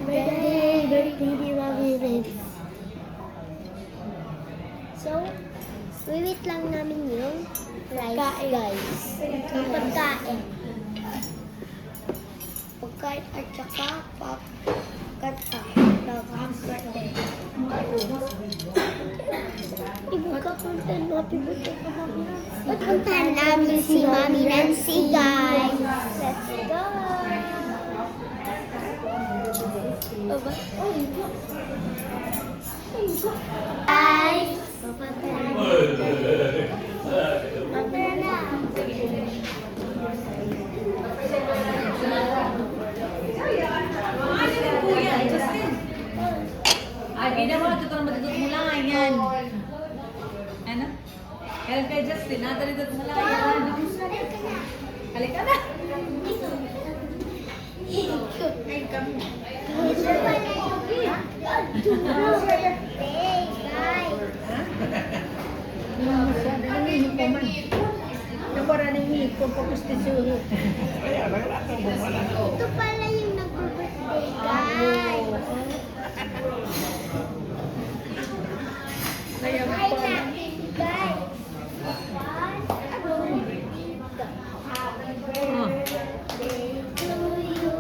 birthday, Mami Vince. So, wait lang namin yung rice, guys. Yung pagkain. Pagkain at saka pagkata. Ibigkakuntan, happy birthday ka, Mami Nancy. Pagkuntahan namin si Mami Nancy, guys. Let's go! Guys! Mamaya na. Ay, ginawa, tutulong matutut mo lang, yan. Ano? Kaya kay Justin, natalitut mo lang, yan. Halika na. Ay, kami. Ito pala yung nag-birthday, guys. Kaya natin, guys. Happy birthday to you.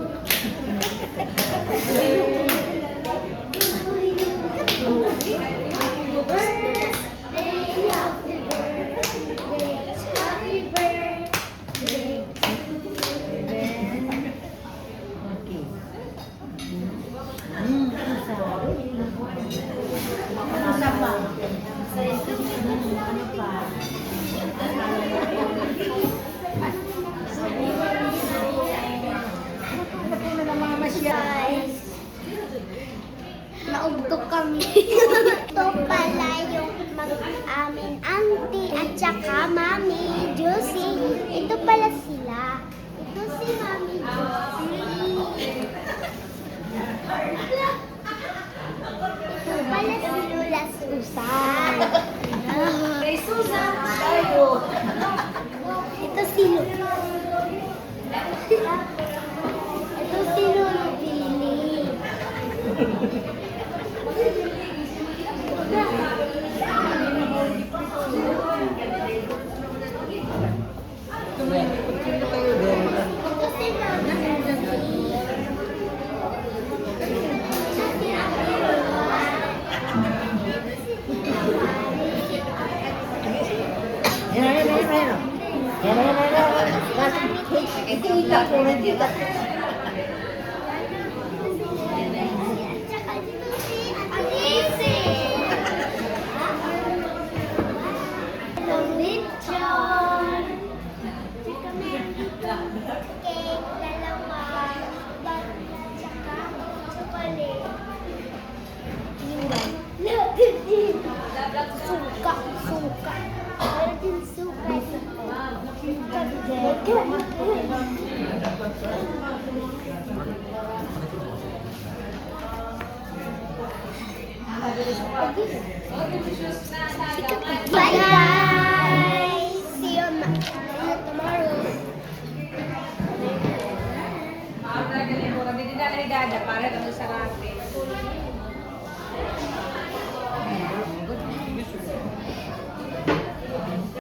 Guys, naugtog kami. Ito pala yung aming auntie at saka Mami Josie. Ito pala sila. Ito si Mami Josie. Ito pala si Lola Susan. Kay Susan, tayo. Ito si Lola. Ito si Lola Billy. Ito si Mama Nancy. Suka, suka. Meron din suka. Bye guys! See you